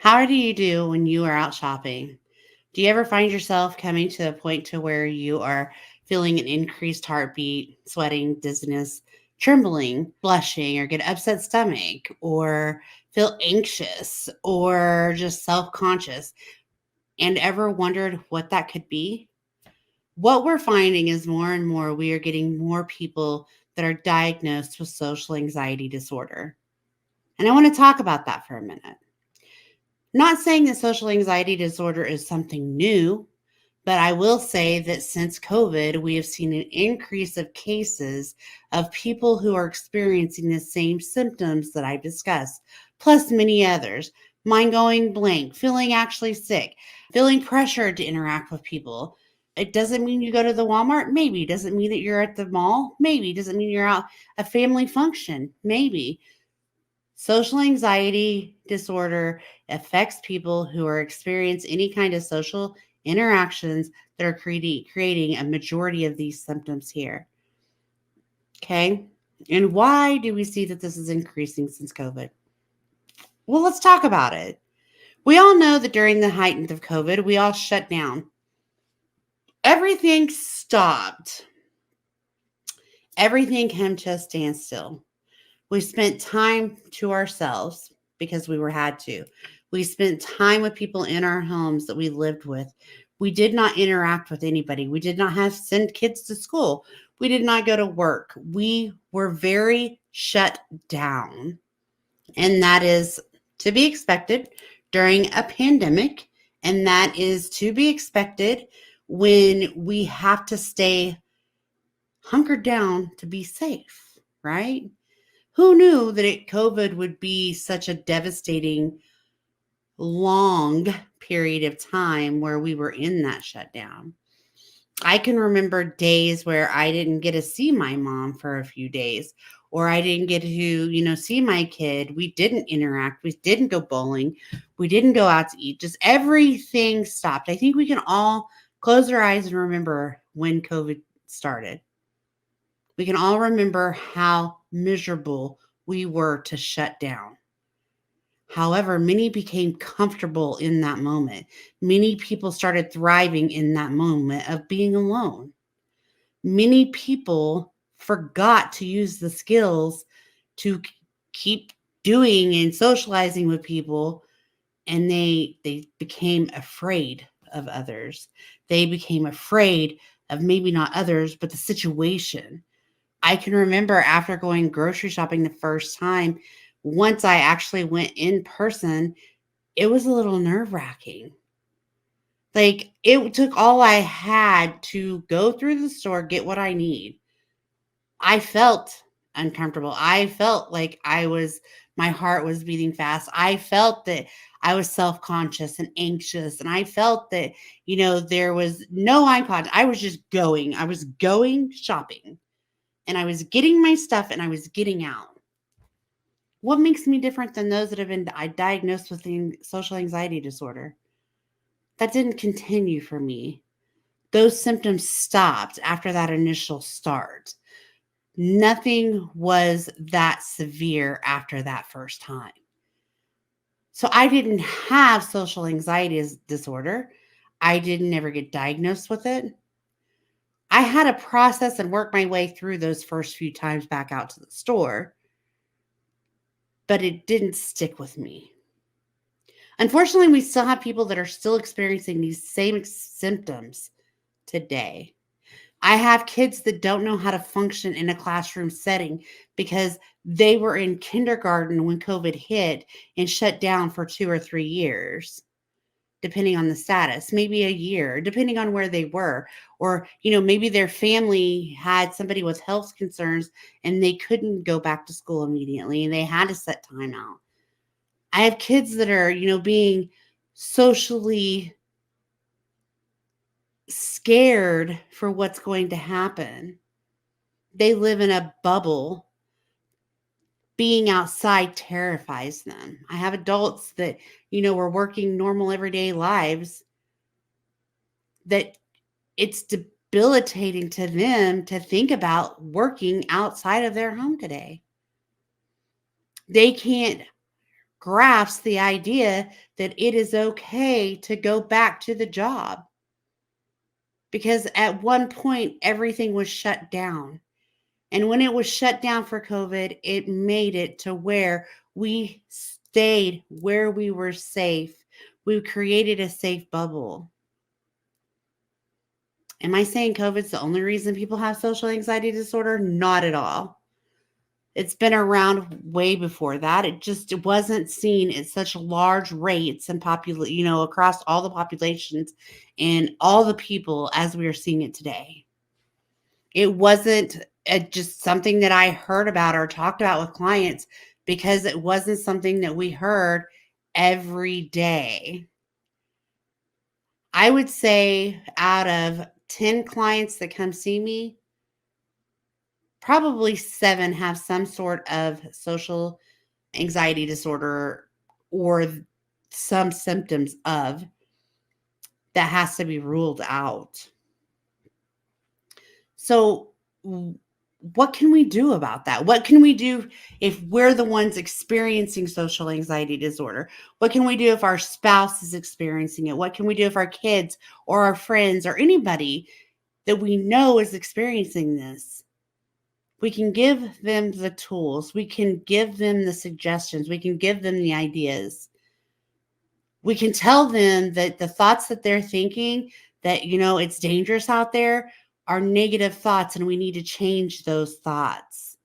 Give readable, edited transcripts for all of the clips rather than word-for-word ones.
How do you do when you are out shopping? Do you ever find yourself coming to a point to where you are feeling an increased heartbeat, sweating, dizziness, trembling, blushing, or get upset stomach, or feel anxious, or just self-conscious, and ever wondered what that could be? What we're finding is more and more we are getting more people that are diagnosed with social anxiety disorder. And I want to talk about that for a minute. Not saying that social anxiety disorder is something new, but I will say that since COVID, we have seen an increase of cases of people who are experiencing the same symptoms that I've discussed, plus many others. Mind going blank, feeling actually sick, feeling pressured to interact with people. It doesn't mean you go to the Walmart, maybe. Doesn't mean that you're at the mall, maybe. Doesn't mean you're out a family function, maybe. Social anxiety disorder affects people who are experiencing any kind of social interactions that are creating a majority of these symptoms here. Okay. And why do we see that this is increasing since COVID? Well, let's talk about it. We all know that during the height of COVID, we all shut down. Everything stopped. Everything came to a standstill. We spent time to ourselves because we were had to. We spent time with people in our homes that we lived with. We did not interact with anybody. We did not have send kids to school. We did not go to work. We were very shut down. And that is to be expected during a pandemic. And that is to be expected when we have to stay hunkered down to be safe, right? Who knew that COVID would be such a devastating, long period of time where we were in that shutdown? I can remember days where I didn't get to see my mom for a few days, or I didn't get to, see my kid. We didn't interact. We didn't go bowling. We didn't go out to eat. Just everything stopped. I think we can all close our eyes and remember when COVID started. We can all remember how miserable we were to shut down. However, many became comfortable in that moment. Many people started thriving in that moment of being alone. Many people forgot to use the skills to keep doing and socializing with people, and they became afraid of others. They became afraid of maybe not others, but the situation. I can remember after going grocery shopping the first time, once I actually went in person, it was a little nerve-wracking. Like, it took all I had to go through the store, get what I need. I felt uncomfortable. I felt like my heart was beating fast. I felt that I was self-conscious and anxious. And I felt that, there was no eye contact. I was just going. I was going shopping. And I was getting my stuff and I was getting out. What makes me different than those that have been diagnosed with social anxiety disorder? That didn't continue for me. Those symptoms stopped after that initial start. Nothing was that severe after that first time. So I didn't have social anxiety disorder. I didn't ever get diagnosed with it. I had to process and work my way through those first few times back out to the store, but it didn't stick with me. Unfortunately, we still have people that are still experiencing these same symptoms today. I have kids that don't know how to function in a classroom setting because they were in kindergarten when COVID hit and shut down for 2 or 3 years, depending on the status, maybe a year, depending on where they were. Or, maybe their family had somebody with health concerns and they couldn't go back to school immediately and they had to set time out. I have kids that are, being socially scared for what's going to happen. They live in a bubble. Being outside terrifies them. I have adults that, were working normal everyday lives that it's debilitating to them to think about working outside of their home today. They can't grasp the idea that it is okay to go back to the job, because at one point everything was shut down. And when it was shut down for COVID, it made it to where we stayed where we were safe. We created a safe bubble. Am I saying COVID's the only reason people have social anxiety disorder? Not at all. It's been around way before that. It wasn't seen at such large rates and across all the populations and all the people as we are seeing it today. It wasn't just something that I heard about or talked about with clients, because it wasn't something that we heard every day. I would say out of 10 clients that come see me, probably 7 have some sort of social anxiety disorder or some symptoms of that has to be ruled out. So, what can we do about that? What can we do if we're the ones experiencing social anxiety disorder? What can we do if our spouse is experiencing it? What can we do if our kids or our friends or anybody that we know is experiencing this? We can give them the tools. We can give them the suggestions. We can give them the ideas. We can tell them that the thoughts that they're thinking, that, it's dangerous out there, are negative thoughts, and we need to change those thoughts.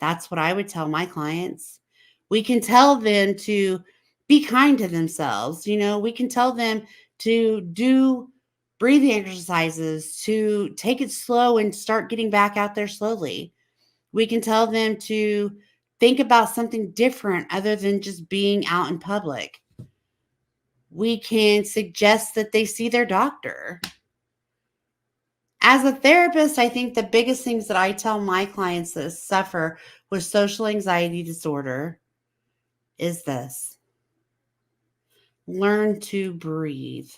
That's what I would tell my clients. We can tell them to be kind to themselves. We can tell them to do breathing exercises, to take it slow and start getting back out there slowly. We can tell them to think about something different other than just being out in public. We can suggest that they see their doctor. As a therapist, I think the biggest things that I tell my clients that suffer with social anxiety disorder is this: learn to breathe.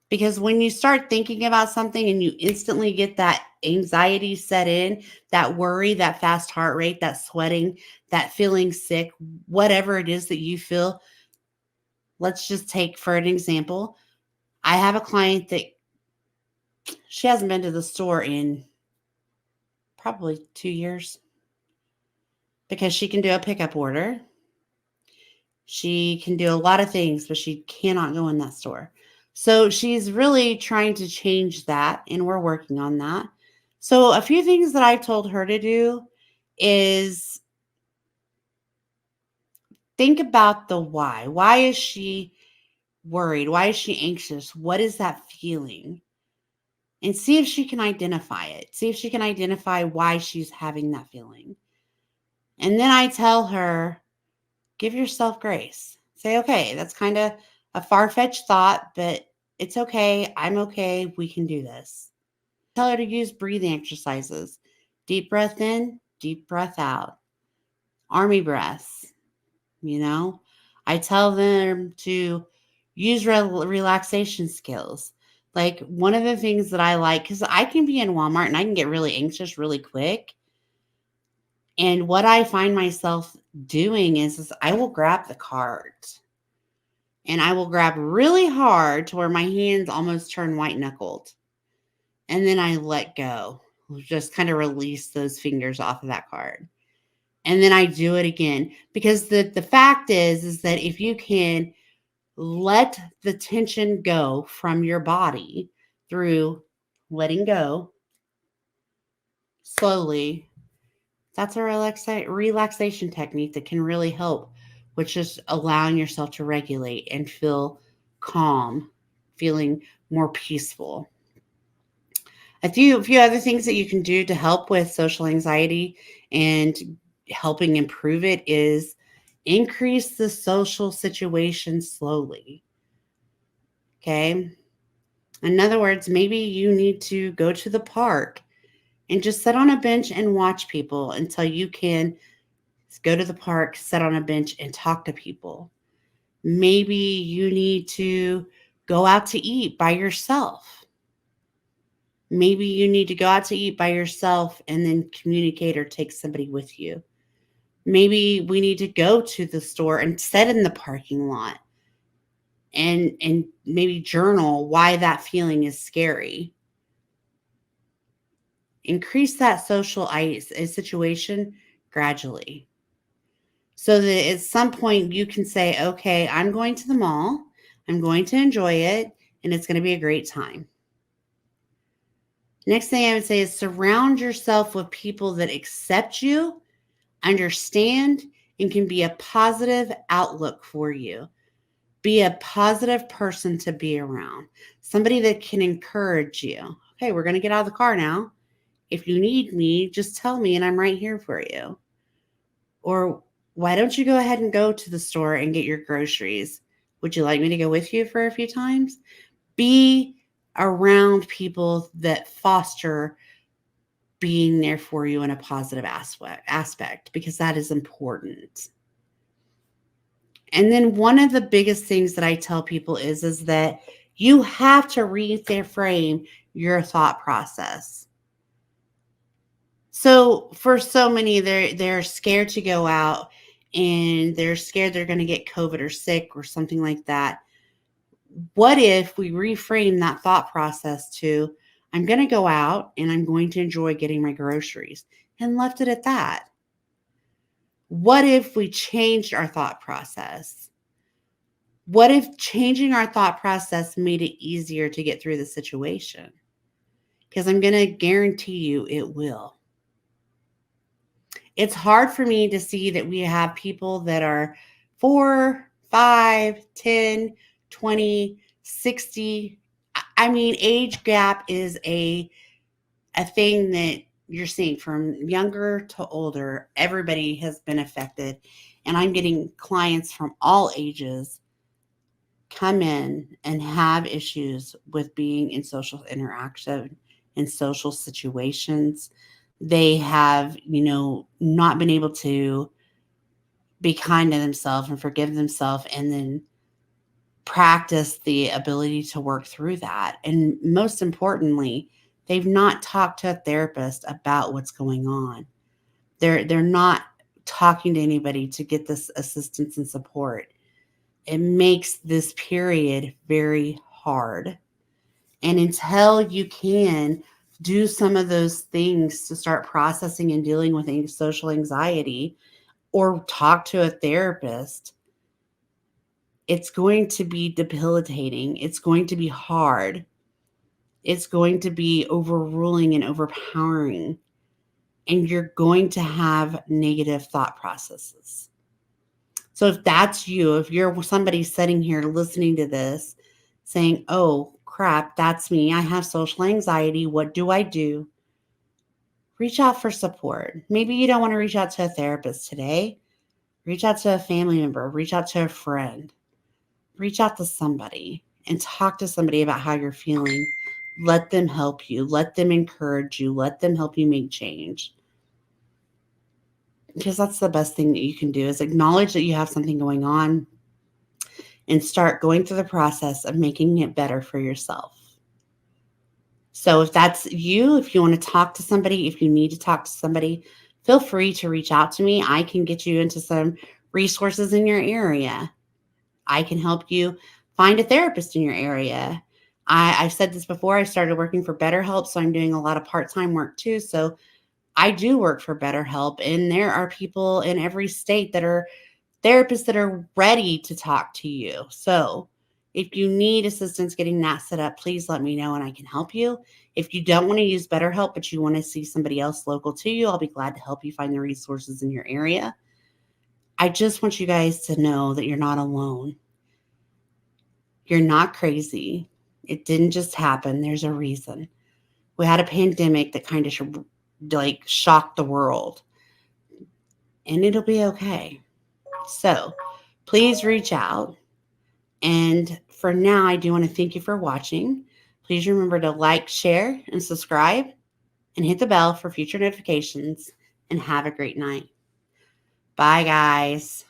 Because when you start thinking about something and you instantly get that anxiety set in, that worry, that fast heart rate, that sweating, that feeling sick, whatever it is that you feel, let's just take for an example. I have a client that she hasn't been to the store in probably 2 years because she can do a pickup order. She can do a lot of things, but she cannot go in that store. So she's really trying to change that, and we're working on that. So a few things that I've told her to do is think about the why. Why is she worried? Why is she anxious? What is that feeling? And see if she can identify it. See if she can identify why she's having that feeling. And then I tell her, give yourself grace. Say, okay, that's kind of a far-fetched thought, but it's okay. I'm okay. We can do this. Tell her to use breathing exercises. Deep breath in, deep breath out. Army breaths, I tell them to use relaxation skills. Like, one of the things that I like, because I can be in Walmart and I can get really anxious really quick. And what I find myself doing is I will grab the cart and I will grab really hard to where my hands almost turn white knuckled. And then I let go, just kind of release those fingers off of that card. And then I do it again, because the fact is that if you can let the tension go from your body through letting go slowly, that's a relaxation technique that can really help with just allowing yourself to regulate and feel calm, feeling more peaceful. A few other things that you can do to help with social anxiety and helping improve it is increase the social situation slowly. Okay? In other words, maybe you need to go to the park and just sit on a bench and watch people until you can go to the park, sit on a bench, and talk to people. Maybe you need to go out to eat by yourself. Maybe you need to go out to eat by yourself and then communicate or take somebody with you. Maybe we need to go to the store and sit in the parking lot and maybe journal why that feeling is scary. Increase that social situation gradually. So that at some point you can say, okay, I'm going to the mall, I'm going to enjoy it, and it's going to be a great time. Next thing I would say is surround yourself with people that accept you, understand, and can be a positive outlook for you. Be a positive person to be around, somebody that can encourage you. Okay, we're going to get out of the car now. If you need me, just tell me and I'm right here for you. Or why don't you go ahead and go to the store and get your groceries? Would you like me to go with you for a few times? Be around people that foster being there for you in a positive aspect because that is important. And then one of the biggest things that I tell people is that you have to reframe your thought process. So for so many, they're scared to go out and they're scared they're going to get COVID or sick or something like that. What if we reframe that thought process to, I'm going to go out and I'm going to enjoy getting my groceries, and left it at that? What if we changed our thought process? What if changing our thought process made it easier to get through the situation? Because I'm going to guarantee you it will. It's hard for me to see that we have people that are 4, 5, 10, 20, 60. I mean, age gap is a thing that you're seeing from younger to older. Everybody has been affected. And I'm getting clients from all ages come in and have issues with being in social interaction, in social situations. They have, not been able to be kind to themselves and forgive themselves and then practice the ability to work through that. And most importantly, they've not talked to a therapist about what's going on. They're not talking to anybody to get this assistance and support. It makes this period very hard. And until you can do some of those things to start processing and dealing with social anxiety or talk to a therapist, it's going to be debilitating. It's going to be hard. It's going to be overruling and overpowering. And you're going to have negative thought processes. So if that's you, if you're somebody sitting here listening to this saying, oh crap, that's me, I have social anxiety, what do I do? Reach out for support. Maybe you don't want to reach out to a therapist today. Reach out to a family member, reach out to a friend, reach out to somebody and talk to somebody about how you're feeling. Let them help you, let them encourage you, let them help you make change. Because that's the best thing that you can do is acknowledge that you have something going on and start going through the process of making it better for yourself. So if that's you, if you want to talk to somebody, if you need to talk to somebody, feel free to reach out to me. I can get you into some resources in your area. I can help you find a therapist in your area. I've said this before. I started working for BetterHelp, so I'm doing a lot of part-time work too. So I do work for BetterHelp, and there are people in every state that are therapists that are ready to talk to you. So if you need assistance getting that set up, please let me know and I can help you. If you don't want to use BetterHelp, but you want to see somebody else local to you, I'll be glad to help you find the resources in your area. I just want you guys to know that you're not alone. You're not crazy. It didn't just happen. There's a reason. We had a pandemic that kind of shocked the world, and it'll be okay. So please reach out. And for now, I do want to thank you for watching. Please remember to like, share, and subscribe, and hit the bell for future notifications. And have a great night. Bye, guys.